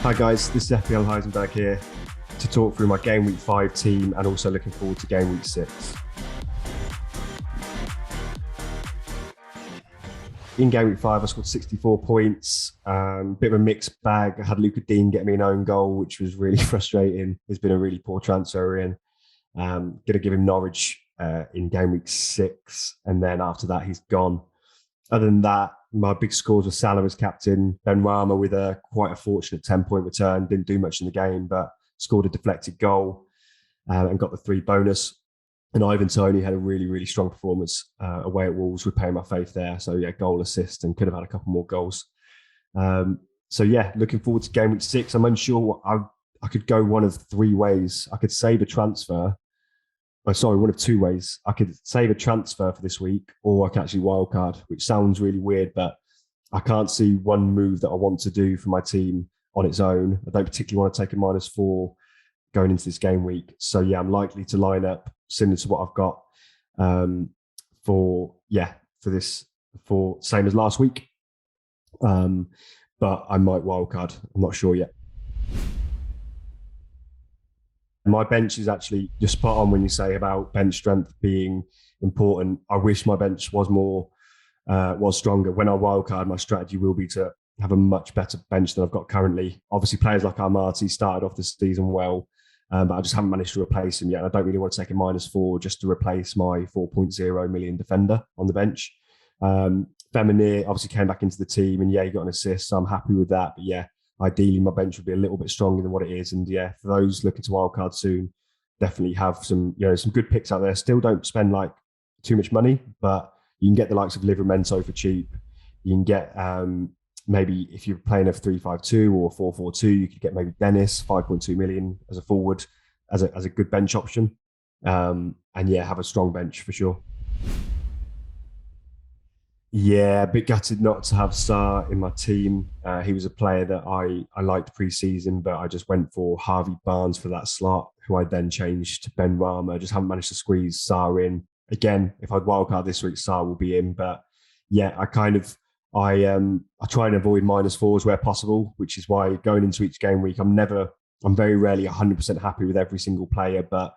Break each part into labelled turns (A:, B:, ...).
A: Hi guys, this is FPL Heisenberg here to talk through my Game Week 5 team and also looking forward to Game Week 6. In Game Week 5, I scored 64 points, bit of a mixed bag. I had Luca Dean get me an own goal, which was really frustrating. He's been a really poor transfer in. Going to give him Norwich in Game Week 6, and then after that, he's gone. Other than that, my big scores were Salah as captain, Ben Rama with quite a fortunate 10-point return, didn't do much in the game, but scored a deflected goal and got the 3 bonus. And Ivan Toney had a really, really strong performance away at Wolves, repaying my faith there. So yeah, goal, assist, and could have had a couple more goals. So yeah, looking forward to Game Week 6. I'm unsure what I could go one of 3 ways. I could save a transfer. One of 2 ways. I could save a transfer for this week, or I can actually wildcard, which sounds really weird, but I can't see one move that I want to do for my team on its own. I don't particularly want to take a -4 going into this game week. So yeah, I'm likely to line up similar to what I've got for same as last week. But I might wildcard. I'm not sure yet. My bench is actually just spot on when you say about bench strength being important. I wish my bench was stronger. When I wildcard, my strategy will be to have a much better bench than I've got currently. Obviously, players like Armati started off the season well, but I just haven't managed to replace him yet. I don't really want to take a -4 just to replace my 4.0 million defender on the bench. Feminier obviously came back into the team, and yeah, he got an assist, so I'm happy with that. But yeah, ideally, my bench would be a little bit stronger than what it is. And yeah, for those looking to wildcard soon, definitely have some good picks out there. Still don't spend like too much money, but you can get the likes of Livramento for cheap. You can get maybe if you're playing a 3-5-2 or 4-4-2, you could get maybe Dennis, 5.2 million as a forward, as a good bench option. And yeah, have a strong bench for sure. Yeah, a bit gutted not to have SAAR in my team. He was a player that I liked pre-season, but I just went for Harvey Barnes for that slot, who I then changed to Ben Rama. I just haven't managed to squeeze SAAR in. Again, if I'd wildcard this week, SAAR will be in. But yeah, I try and avoid -4s where possible, which is why going into each game week, I'm very rarely 100% happy with every single player. But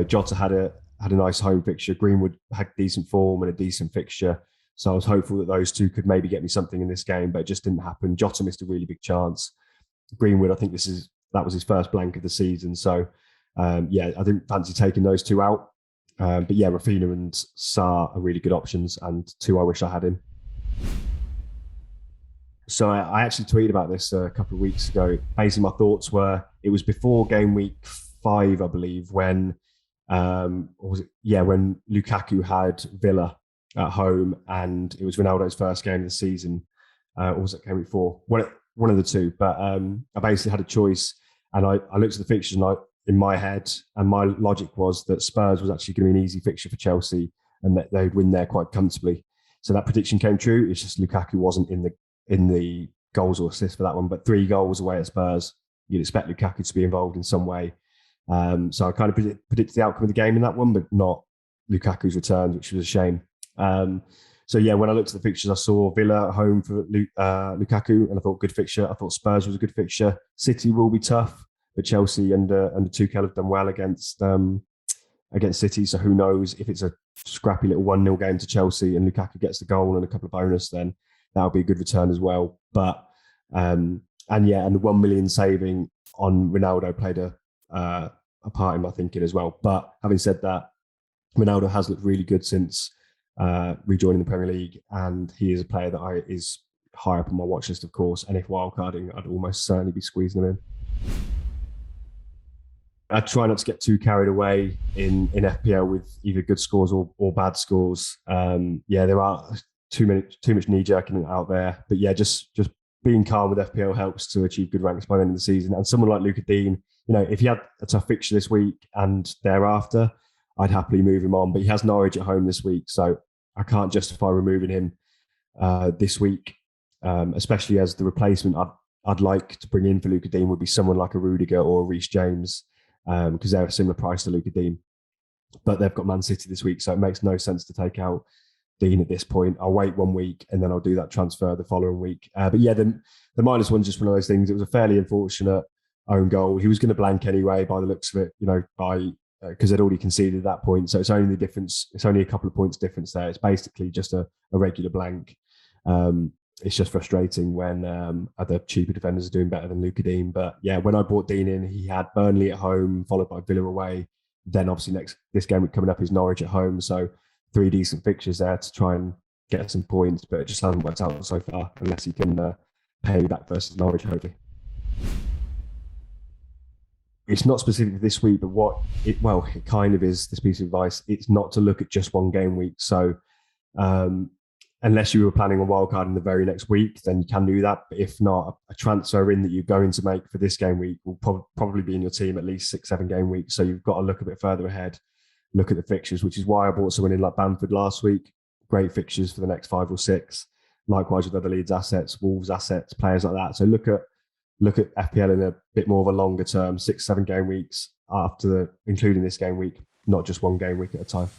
A: Jota had a nice home fixture. Greenwood had decent form and a decent fixture. So I was hopeful that those 2 could maybe get me something in this game, but it just didn't happen. Jota missed a really big chance. Greenwood, I think that was his first blank of the season. So yeah, I didn't fancy taking those 2 out. But yeah, RAPHINIA and SAAR are really good options, and 2 I wish I had in. So I actually tweeted about this a couple of weeks ago. Basically, my thoughts were, it was before Game Week 5, I believe, when when Lukaku had Villa at home, and it was Ronaldo's first game of the season. Or was it Game Week 4? One of the 2. But I basically had a choice, and I looked at the fixtures in my head, and my logic was that Spurs was actually going to be an easy fixture for Chelsea, and that they'd win there quite comfortably. So that prediction came true. It's just Lukaku wasn't in the goals or assists for that one, but 3 goals away at Spurs, you'd expect Lukaku to be involved in some way. So I kind of predicted the outcome of the game in that one, but not Lukaku's returns, which was a shame. So yeah, when I looked at the fixtures, I saw Villa at home for Lukaku, and I thought good fixture. I thought Spurs was a good fixture. City will be tough, but Chelsea under Tuchel have done well against City. So who knows, if it's a scrappy little 1-0 game to Chelsea and Lukaku gets the goal and a couple of bonus, then that'll be a good return as well. But and the 1 million saving on Ronaldo played a part in my thinking as well. But having said that, Ronaldo has looked really good since rejoining the Premier League, and he is a player that is high up on my watch list, of course. And if wildcarding, I'd almost certainly be squeezing him in. I try not to get too carried away in FPL with either good scores or bad scores. There are too much knee jerking out there, but yeah, just being calm with FPL helps to achieve good ranks by the end of the season. And someone like Luca Dean, if he had a tough fixture this week and thereafter, I'd happily move him on. But he has Norwich at home this week, so I can't justify removing him this week, especially as the replacement I'd like to bring in for Luca Dean would be someone like a Rudiger or a Reece James, because they're a similar price to Luca Dean. But they've got Man City this week, so it makes no sense to take out Dean at this point. I'll wait 1 week and then I'll do that transfer the following week. But yeah, the -1's just one of those things. It was a fairly unfortunate own goal. He was going to blank anyway by the looks of it, because they'd already conceded at that point. So it's only the difference. It's only a couple of points difference there. It's basically just a regular blank. It's just frustrating when other cheaper defenders are doing better than Luca Dean. But yeah, when I brought Dean in, he had Burnley at home, followed by Villa away. Then obviously this game coming up is Norwich at home. So 3 decent fixtures there to try and get some points, but it just hasn't worked out so far unless he can pay back versus Norwich, hopefully. It's not specific to this week, but it kind of is this piece of advice. It's not to look at just one game week. So unless you were planning on wildcard in the very next week, then you can do that. But if not, a transfer in that you're going to make for this game week will probably be in your team at least 6-7 game weeks. So you've got to look a bit further ahead, look at the fixtures, which is why I bought someone in like Bamford last week. Great fixtures for the next 5 or 6. Likewise with other Leeds assets, Wolves assets, players like that. So look at FPL in a bit more of a longer term, 6-7 game weeks including this game week, not just one game week at a time.